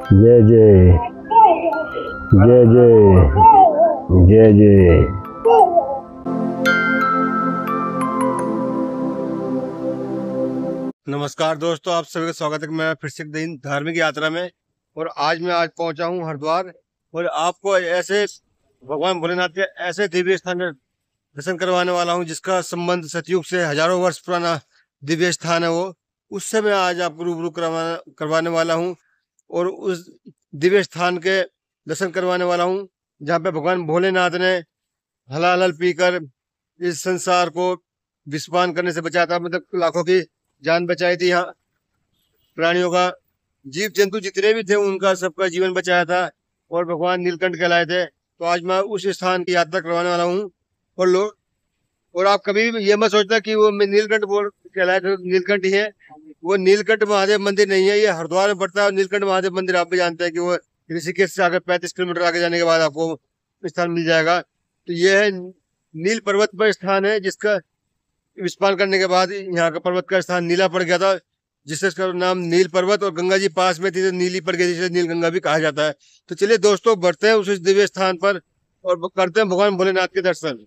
जय जय जय जय जय जय। नमस्कार दोस्तों, आप सभी का स्वागत है कि मैं फिर से एक दिन धार्मिक यात्रा में। और आज पहुंचा हूं हरिद्वार, और आपको ऐसे भगवान भोलेनाथ के ऐसे दिव्य स्थान में दर्शन करवाने वाला हूं जिसका संबंध सतयुग से हजारों वर्ष पुराना दिव्य स्थान है। वो उससे मैं आज आपको रूबरू करवाने वाला हूं, और उस दिव्य स्थान के दर्शन करवाने वाला हूं जहाँ पे भगवान भोलेनाथ ने हलाल पीकर इस संसार को विषपान करने से बचाया था, मतलब लाखों की जान बचाई थी। यहाँ प्राणियों का, जीव जंतु जितने भी थे उनका सबका जीवन बचाया था, और भगवान नीलकंठ कहलाए थे। तो आज मैं उस स्थान की यात्रा करवाने वाला हूँ। और लोग, और आप कभी भी ये मत सोचना कि वो नीलकंठ बोल कहलाए थे, नीलकंठ ही है। वो नीलकंठ महादेव मंदिर नहीं है, ये हरिद्वार में पड़ता है। नीलकंठ महादेव मंदिर आप भी जानते हैं कि वो ऋषिकेश से आगे 35 किलोमीटर आगे जाने के बाद आपको स्थान मिल जाएगा। तो ये है नील पर्वत पर स्थान है, जिसका विस्फान करने के बाद यहाँ का पर्वत का स्थान नीला पड़ गया था, जिससे इसका नाम नील पर्वत। और गंगा जी पास में थी तो नीली पड़ गई, जिसे नील गंगा भी कहा जाता है। तो चलिए दोस्तों, बढ़ते हैं उस दिव्य स्थान पर और करते हैं भगवान भोलेनाथ के दर्शन।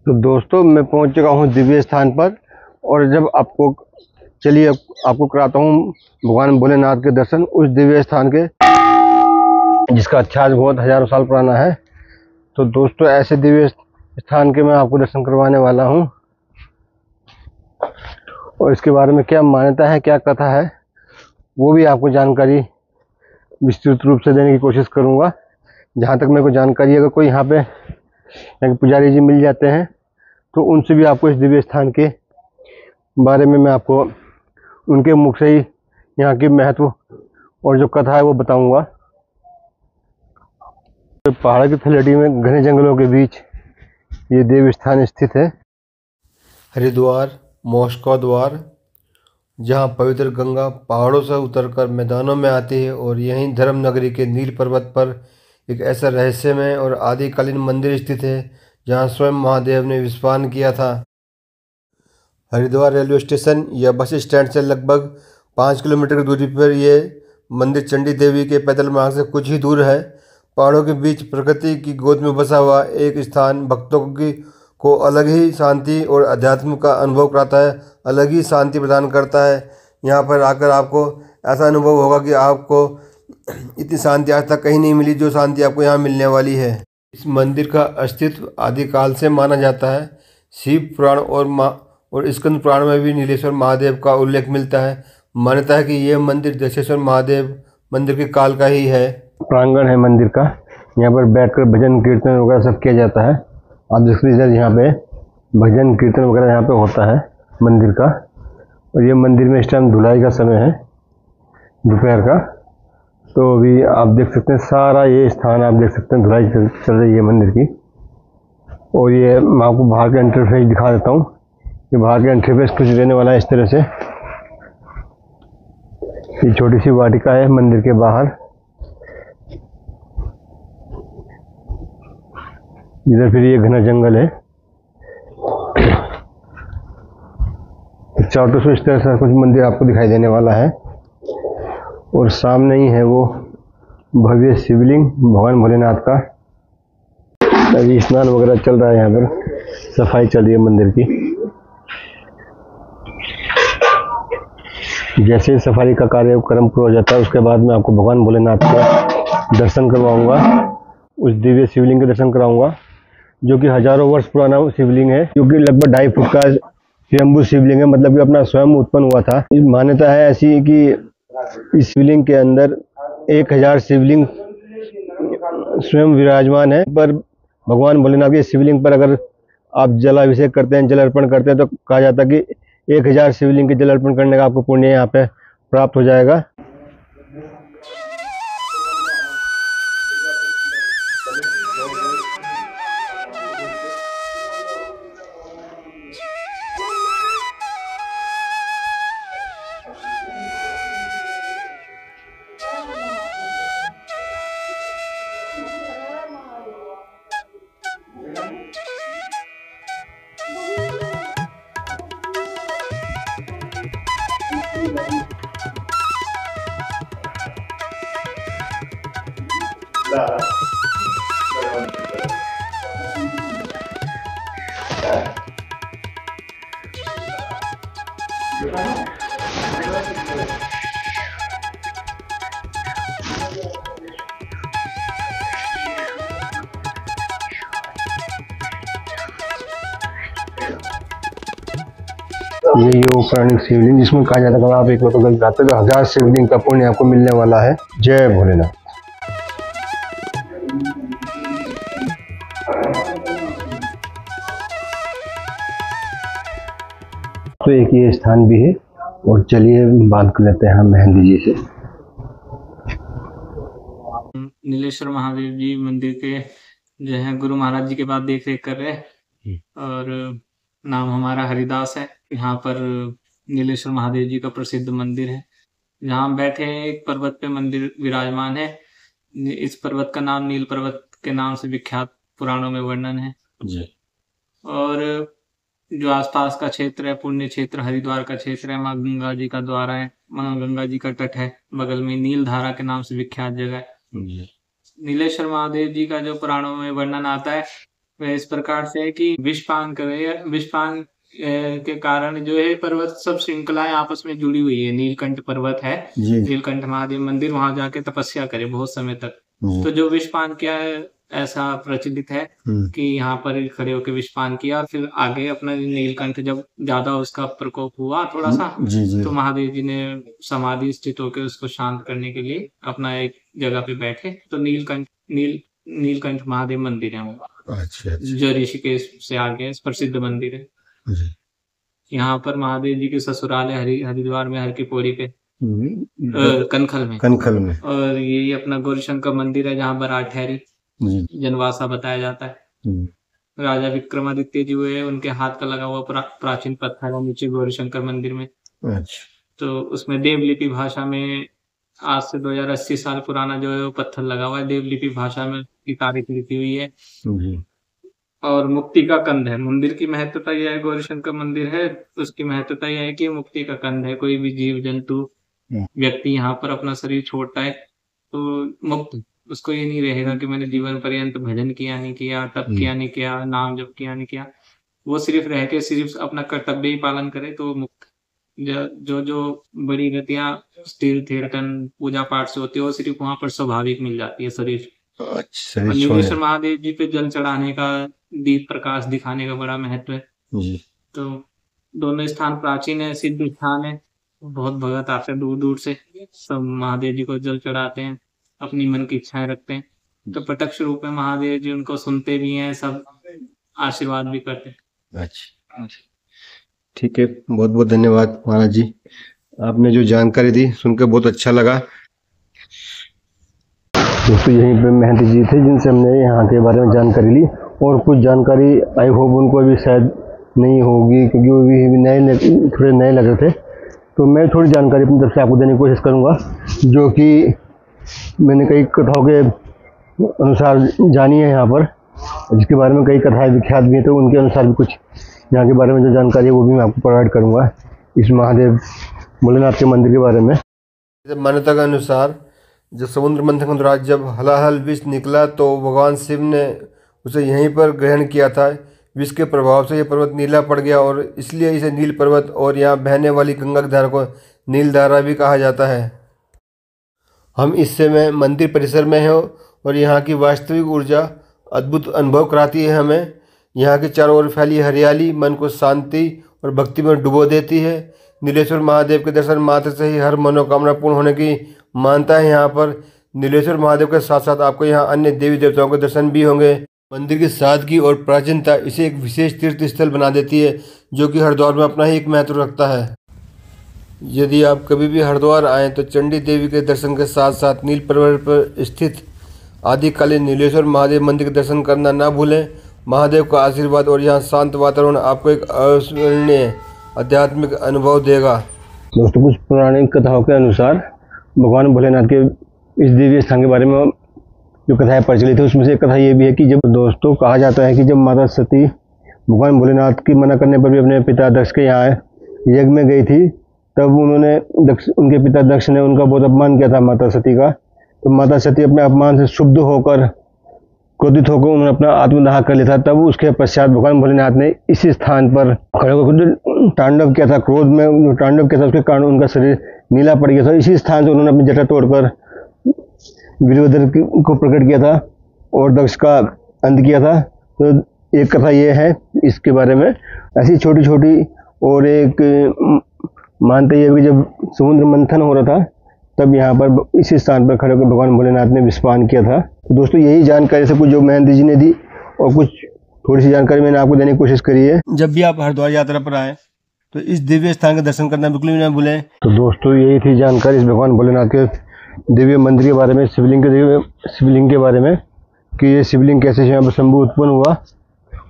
तो दोस्तों, मैं पहुंच चुका हूं दिव्य स्थान पर, और जब चलिए आपको कराता हूं भगवान भोलेनाथ के दर्शन उस दिव्य स्थान के, जिसका इतिहास बहुत हजारों साल पुराना है। तो दोस्तों, ऐसे दिव्य स्थान के मैं आपको दर्शन करवाने वाला हूं, और इसके बारे में क्या मान्यता है, क्या कथा है, वो भी आपको जानकारी विस्तृत रूप से देने की कोशिश करूंगा। जहां तक मेरे को जानकारी, अगर कोई यहाँ के पुजारी जी मिल जाते हैं तो उनसे भी आपको इस दिव्य स्थान के बारे में मैं आपको उनके मुख से ही यहाँ की महत्व और जो कथा है वो बताऊंगा। तो पहाड़ की तलहटी में घने जंगलों के बीच ये देव स्थान स्थित है। हरिद्वार मोक्ष का द्वार, जहाँ पवित्र गंगा पहाड़ों से उतरकर मैदानों में आती है, और यहीं धर्म नगरी के नील पर्वत पर एक ऐसा रहस्यमय और आदिकालीन मंदिर स्थित है जहाँ स्वयं महादेव ने विस्फान किया था। हरिद्वार रेलवे स्टेशन या बस स्टैंड से लगभग 5 किलोमीटर की दूरी पर यह मंदिर चंडी देवी के पैदल मार्ग से कुछ ही दूर है। पहाड़ों के बीच प्रकृति की गोद में बसा हुआ एक स्थान भक्तों को अलग ही शांति और अध्यात्म का अनुभव कराता है, अलग ही शांति प्रदान करता है। यहाँ पर आकर आपको ऐसा अनुभव होगा कि आपको इतनी शांति आज तक कहीं नहीं मिली जो शांति आपको यहाँ मिलने वाली है। इस मंदिर का अस्तित्व आदिकाल से माना जाता है। शिव पुराण और स्कंद पुराण में भी नीलेश्वर महादेव का उल्लेख मिलता है। मान्यता है कि यह मंदिर दशेश्वर महादेव मंदिर के काल का ही है। प्रांगण है मंदिर का, यहाँ पर बैठकर भजन कीर्तन वगैरह सब किया जाता है। आप देख लीजिए, यहाँ पे भजन कीर्तन वगैरह यहाँ पे होता है मंदिर का। और ये मंदिर में इस टाइम धुलाई का समय है, दोपहर का। तो अभी आप देख सकते हैं सारा ये स्थान, आप देख सकते हैं धुलाई चल रही है मंदिर की। और ये मैं आपको बाहर का इंटरफेस दिखा देता हूँ। ये बाहर का इंटरफेस कुछ रहने वाला है इस तरह से। ये छोटी सी वाटिका है मंदिर के बाहर। इधर फिर ये घना जंगल है। चारों तरफ इस तरह से कुछ मंदिर आपको दिखाई देने वाला है। और सामने ही है वो भव्य शिवलिंग भगवान भोलेनाथ का। अभी स्नान वगैरह चल रहा है, यहाँ पर सफाई चल रही है मंदिर की। जैसे ही सफाई का कार्यक्रम पूरा हो जाता है, उसके बाद मैं आपको भगवान भोलेनाथ के दर्शन करवाऊंगा, उस दिव्य शिवलिंग के दर्शन कराऊंगा, जो कि हजारों वर्ष पुराना शिवलिंग है, जो कि लगभग 2.5 फुट का स्वयंभू शिवलिंग है, मतलब कि अपना स्वयं उत्पन्न हुआ था। मान्यता है ऐसी कि इस शिवलिंग के अंदर 1000 शिवलिंग स्वयं विराजमान है। पर भगवान भोलेनाथ के शिवलिंग पर अगर आप जलाभिषेक करते हैं, जल अर्पण करते हैं, तो कहा जाता है कि 1000 शिवलिंग के जल अर्पण करने का आपको पुण्य यहाँ पे प्राप्त हो जाएगा। यही वो पौराणिक शिवलिंग जिसमें कहा जाता है आप एक बार अगर जाते तो 1000 शिवलिंग का पुण्य आपको मिलने वाला है। जय भोलेनाथ। तो एक ये स्थान भी है और चलिए बात कर लेते हैं हम मेहंदी जी से। नीलेश्वर महादेव जी मंदिर के जो है गुरु महाराज जी के बाद देख रेख कर रहे हैं और नाम हमारा हरिदास है। यहाँ पर नीलेश्वर महादेव जी का प्रसिद्ध मंदिर है। जहाँ बैठे एक पर्वत पे मंदिर विराजमान है। इस पर्वत का नाम नील पर्वत के नाम से विख्यात पुराणों में वर्णन है जी। और जो आसपास का क्षेत्र है पुण्य क्षेत्र हरिद्वार का क्षेत्र है। माँ गंगा जी का द्वारा है, माँ गंगा जी का तट है, बगल में नील धारा के नाम से विख्यात जगह है। नीलेश्वर महादेव जी का जो पुराणों में वर्णन आता है वह इस प्रकार से है कि विषपान के कारण जो है पर्वत सब श्रृंखलाएं आपस में जुड़ी हुई है। नीलकंठ पर्वत है, नीलकंठ महादेव मंदिर, वहां जाके तपस्या करे बहुत समय तक। तो जो विषपान किया है ऐसा प्रचलित है कि यहाँ पर खड़े होकर विषपान किया और फिर आगे अपना नीलकंठ जब ज्यादा उसका प्रकोप हुआ थोड़ा सा तो महादेव जी ने समाधि स्थित होकर उसको शांत करने के लिए अपना एक जगह पे बैठे। तो नीलकंठ महादेव मंदिर है वो। अच्छा। जो ऋषिकेश से आगे प्रसिद्ध मंदिर है। यहाँ पर महादेव जी के ससुराल है हरिद्वार में हर की पौड़ी पे कनखल में। और यही अपना गौरीशंकर मंदिर है जहाँ बरात ठहरी जनवासा बताया जाता है। राजा विक्रमादित्य जी हुए उनके हाथ का लगा हुआ प्राचीन पत्थर है नीचे गौरीशंकर मंदिर में। अच्छा। तो उसमें देवलिपि भाषा में आज से 2080 साल पुराना जो है वो पत्थर लगा हुआ है। देवलिपि भाषा में की तारीख लिखी हुई है। और मुक्ति का कंद है मंदिर की महत्वता यह है। गौरीशंकर मंदिर है उसकी महत्वता यह है कि मुक्ति का कंद है। कोई भी जीव जंतु व्यक्ति यहाँ पर अपना शरीर छोड़ता है तो मुक्त उसको ये नहीं रहेगा कि मैंने जीवन पर्यंत भजन किया नहीं किया, तप किया नहीं किया, नाम जप किया नहीं किया। वो सिर्फ रह के सिर्फ अपना कर्तव्य ही पालन करे तो मुक्त। जो बड़ी गतियां तीर्थ कीर्तन पूजा पाठ से होती है वो सिर्फ वहां पर स्वाभाविक मिल जाती है शरीर। नीलेश्वर महादेव जी पे जल चढ़ाने का दीप प्रकाश दिखाने का बड़ा महत्व है। तो दोनों स्थान प्राचीन है, सिद्ध स्थान है। बहुत भगत आते हैं दूर दूर से, सब महादेव जी को जल चढ़ाते हैं, अपनी मन की इच्छाएं रखते हैं। तो प्रत्यक्ष रूप में महादेव जी उनको सुनते भी हैं, सब आशीर्वाद भी करते हैं। अच्छा, ठीक है, बहुत बहुत धन्यवाद महाराज जी, आपने जो जानकारी दी सुनकर बहुत अच्छा लगा। दोस्तों यहीं पे मेहंदी जी थे जिनसे हमने यहाँ के बारे में जानकारी ली और कुछ जानकारी आई होप उनको भी शायद नहीं होगी क्योंकि वो भी थोड़े नए लग रहे थे। तो मैं थोड़ी जानकारी अपनी तरफ से आपको देने की कोशिश करूँगा जो कि मैंने कई कथाओं के अनुसार जानी है यहाँ पर, जिसके बारे में कई कथाएं विख्यात भी हैं। तो उनके अनुसार भी कुछ यहाँ के बारे में जो जानकारी है वो भी मैं आपको प्रोवाइड करूँगा इस महादेव भोलेनाथ के मंदिर के बारे में। मान्यता के अनुसार जब समुद्र मंथन के दौरान जब हलाहल विष निकला तो भगवान शिव ने उसे यहीं पर ग्रहण किया था। विष के प्रभाव से यह पर्वत नीला पड़ गया और इसलिए इसे नील पर्वत और यहाँ बहने वाली गंगा की धारा को नील धारा भी कहा जाता है। हम इस समय मंदिर परिसर में हैं और यहाँ की वास्तविक ऊर्जा अद्भुत अनुभव कराती है हमें। यहाँ की चारों ओर फैली हरियाली मन को शांति और भक्ति में डुबो देती है। नीलेश्वर महादेव के दर्शन मात्र से ही हर मनोकामना पूर्ण होने की मानता है। यहाँ पर नीलेश्वर महादेव के साथ साथ आपको यहाँ अन्य देवी देवताओं के दर्शन भी होंगे। मंदिर की सादगी और प्राचीनता इसे एक विशेष तीर्थ स्थल बना देती है जो कि हरिद्वार में अपना ही एक महत्व रखता है। यदि आप कभी भी हरिद्वार आएँ तो चंडी देवी के दर्शन के साथ साथ नील पर्वत पर स्थित आदिकालीन नीलेश्वर महादेव मंदिर के दर्शन करना ना भूलें। महादेव का आशीर्वाद और यहाँ शांत वातावरण आपको एक अविस्मरणीय आध्यात्मिक अनुभव देगा। दोस्तों कुछ पौराणिक कथाओं के अनुसार भगवान भोलेनाथ के इस दिव्य स्थान के बारे में जो कथाएं प्रचलित है उसमें से एक कथा ये भी है कि जब दोस्तों कहा जाता है कि जब माता सती भगवान भोलेनाथ की मना करने पर भी अपने पिता दक्ष के यहाँ यज्ञ में गई थी तब उनके पिता दक्ष ने उनका बहुत अपमान किया था माता सती का। तो माता सती अपने अपमान से क्षुब्ध होकर क्रोधित होकर उन्होंने अपना आत्मदाह कर लिया था। तब उसके पश्चात भगवान भोलेनाथ ने इसी स्थान पर खड़े होकर तांडव किया था। क्रोध में तांडव किया था, उसके कारण उनका शरीर नीला पड़ गया था। इसी स्थान से उन्होंने अपनी जटा तोड़कर वीरभद्र को प्रकट किया था और दक्ष का अंत किया था। तो एक कथा ये है इसके बारे में। ऐसी छोटी छोटी और एक मानते ये कि जब समुद्र मंथन हो रहा था तब यहाँ पर इसी स्थान पर खड़े होकर भगवान भोलेनाथ ने विषपान किया था। तो दोस्तों यही जानकारी से कुछ जो महेंद्र जी ने दी और कुछ थोड़ी सी जानकारी मैंने आपको देने की कोशिश करी है। जब भी आप हरिद्वार यात्रा पर आए तो इस दिव्य स्थान का दर्शन करना बिल्कुल भी ना भूलें। तो दोस्तों यही थी जानकारी इस भगवान भोलेनाथ के दिव्य मंदिर के बारे में, शिवलिंग के बारे में, कि ये शिवलिंग कैसे यहाँ पर शंभु उत्पन्न हुआ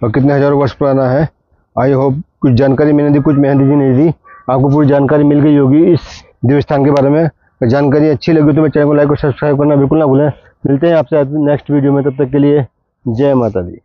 और कितने हजारों वर्ष पुराना है। आई होप कुछ जानकारी मैंने दी, कुछ महेंद्र जी ने दी, आपको पूरी जानकारी मिल गई होगी इस दिव्य स्थान के बारे में। अगर जानकारी अच्छी लगी तो मेरे चैनल को लाइक और सब्सक्राइब करना बिल्कुल ना भूलें। मिलते हैं आपसे नेक्स्ट वीडियो में, तब तक के लिए जय माता दी।